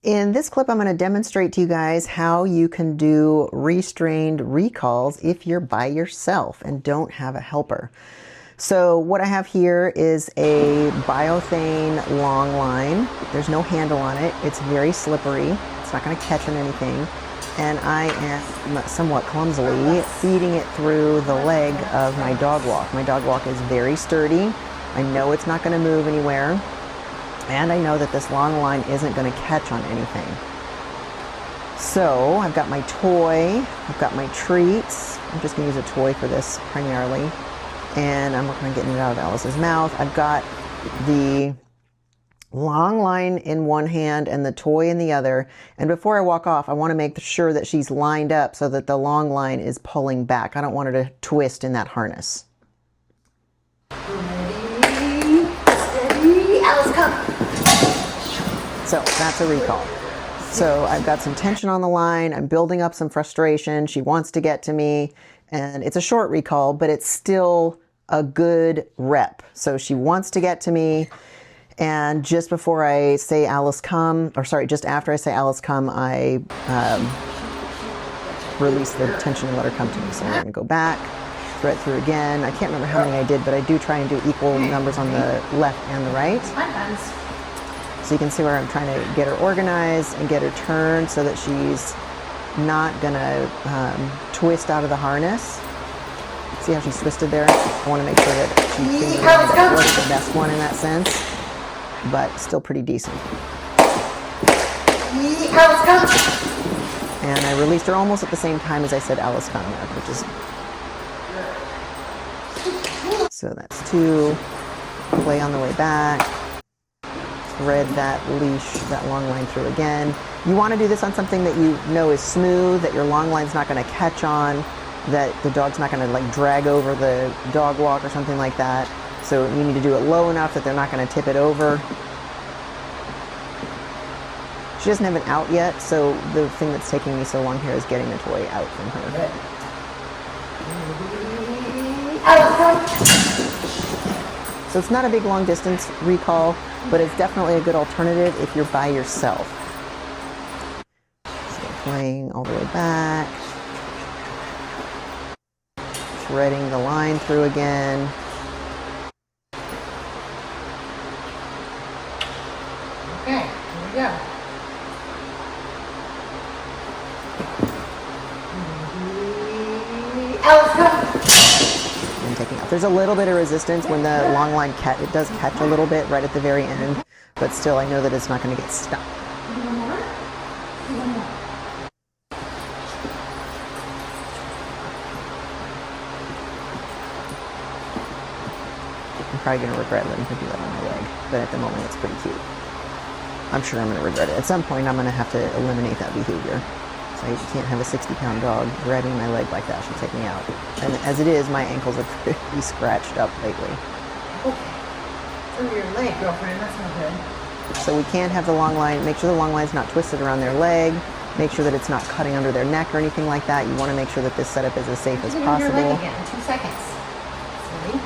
In this clip, I'm going to demonstrate to you guys how you can do restrained recalls if you're by yourself and don't have a helper. So what I have here is a biothane long line. There's no handle on it. It's very slippery. It's not going to catch on anything. And I am somewhat clumsily feeding it through the leg of my dog walk. My dog walk is very sturdy. I know it's not going to move anywhere. And I know that this long line isn't going to catch on anything. So I've got my toy, I've got my treats. I'm just going to use a toy for this primarily. And I'm working on getting it out of Alice's mouth. I've got the long line in one hand and the toy in the other. And before I walk off, I want to make sure that she's lined up so that the long line is pulling back. I don't want her to twist in that harness. Ready, steady, Alice, come. So that's a recall. So I've got some tension on the line. I'm building up some frustration. She wants to get to me. And it's a short recall, but it's still a good rep. So she wants to get to me. And just before I say Alice come, or sorry, just after I say Alice come, I release the tension and let her come to me. So I'm going to go back, thread through again. I can't remember how many I did, but I do try and do equal numbers on the left and the right. So you can see where I'm trying to get her organized and get her turned so that she's not going to twist out of the harness. See how she's twisted there? I want to make sure that she was the best one in that sense, but still pretty decent. Alice, come. And I released her almost at the same time as I said Alice come, which is... So that's 2. Play on the way back. Thread that leash, that long line through again. You want to do this on something that you know is smooth, that your long line's not going to catch on, that the dog's not going to like drag over the dog walk or something like that. So you need to do it low enough that they're not going to tip it over. She doesn't have an out yet, so the thing that's taking me so long here is getting the toy out from her. So it's not a big long distance recall, but it's definitely a good alternative if you're by yourself. So playing all the way back. Threading the line through again. Okay, here we go. Alice, come. And taking off. There's a little bit of resistance when the long line it does catch a little bit right at the very end, but still I know that it's not going to get stuck. One more? One more. I'm probably going to regret letting her do that on my leg, but at the moment it's pretty cute. I'm sure I'm going to regret it. At some point I'm going to have to eliminate that behavior. So you can't have a 60-pound dog grabbing my leg like that. She'll take me out. And as it is, my ankles are pretty scratched up lately. Okay. Through your leg, girlfriend. That's not good. So we can't have the long line. Make sure the long line's not twisted around their leg. Make sure that it's not cutting under their neck or anything like that. You want to make sure that this setup is as safe as possible. Your leg again in 2 seconds. Silly.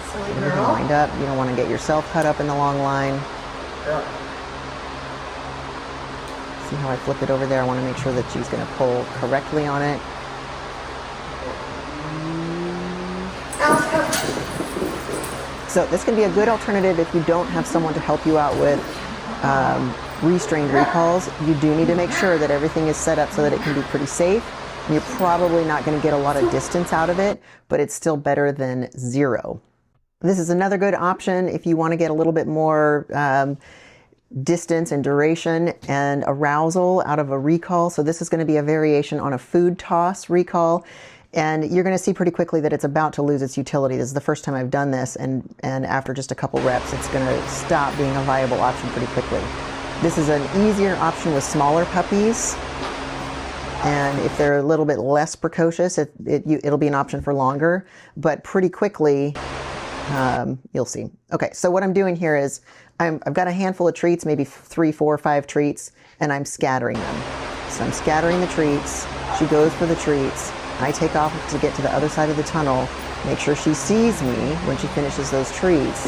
Silly girl. Lined up. You don't want to get yourself cut up in the long line. See how I flip it over there? I want to make sure that she's going to pull correctly on it. So this can be a good alternative if you don't have someone to help you out with restrained recalls. You do need to make sure that everything is set up so that it can be pretty safe. And you're probably not going to get a lot of distance out of it, but it's still better than 0. This is another good option if you want to get a little bit more distance and duration and arousal out of a recall. So this is going to be a variation on a food toss recall. And you're going to see pretty quickly that it's about to lose its utility. This is the first time I've done this, and after just a couple reps, it's going to stop being a viable option pretty quickly. This is an easier option with smaller puppies. And if they're a little bit less precocious, it'll be an option for longer. But pretty quickly, you'll see. Okay, so what I'm doing here is I've got a handful of treats, maybe 3, 4, 5 treats, and I'm scattering them. So I'm scattering the treats. She goes for the treats. I take off to get to the other side of the tunnel, make sure she sees me when she finishes those treats,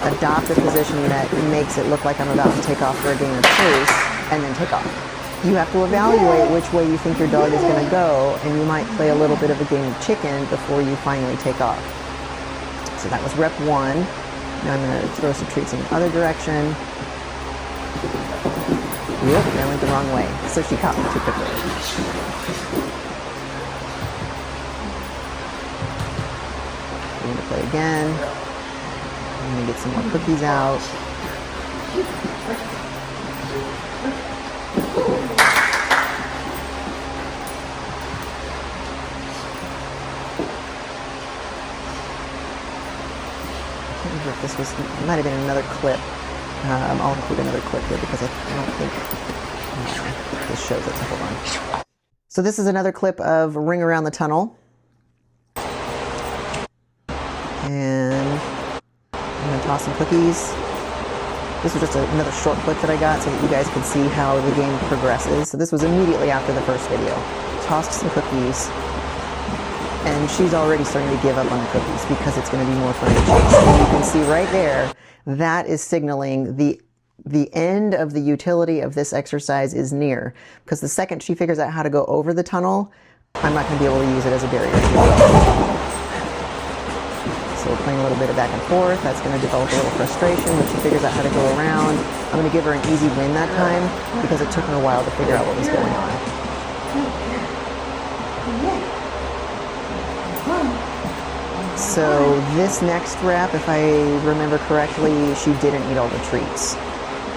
adopt a position that makes it look like I'm about to take off for a game of chase, and then take off. You have to evaluate which way you think your dog is going to go, and you might play a little bit of a game of chicken before you finally take off. So that was rep 1. Now I'm going to throw some treats in the other direction. Yep, I went the wrong way, so she caught me too quickly. We're going to play again. I'm going to get some more cookies out. I can't remember if this was, it might have been another clip. I'll include another clip here because I don't think this shows it. So hold on. So this is another clip of Ring Around the Tunnel. And I'm going to toss some cookies. This was just another short clip that I got so that you guys could see how the game progresses. So this was immediately after the first video. Tossed some cookies. And she's already starting to give up on the cookies because it's going to be more fun to chase. And you can see right there, that is signaling the end of the utility of this exercise is near. Because the second she figures out how to go over the tunnel, I'm not going to be able to use it as a barrier. So we're playing a little bit of back and forth. That's going to develop a little frustration when she figures out how to go around. I'm going to give her an easy win that time because it took her a while to figure out what was going on. So this next rep, if I remember correctly, she didn't eat all the treats.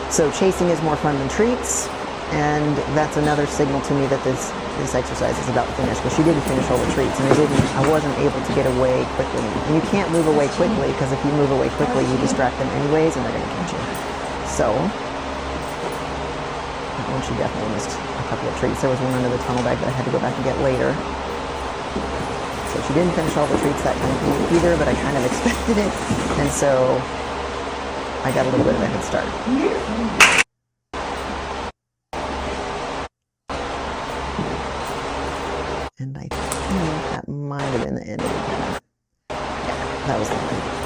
So chasing is more fun than treats, and that's another signal to me that this exercise is about to finish, because she didn't finish all the treats, and I wasn't able to get away quickly. And you can't move away quickly, because if you move away quickly, you distract them anyways, and they're going to catch you. So that one, she definitely missed a couple of treats. There was one under the tunnel bag that I had to go back and get later. So she didn't finish all the treats that time either, but I kind of expected it, and so I got a little bit of a head start. And I think that might have been the end of the game. Yeah, that was the end.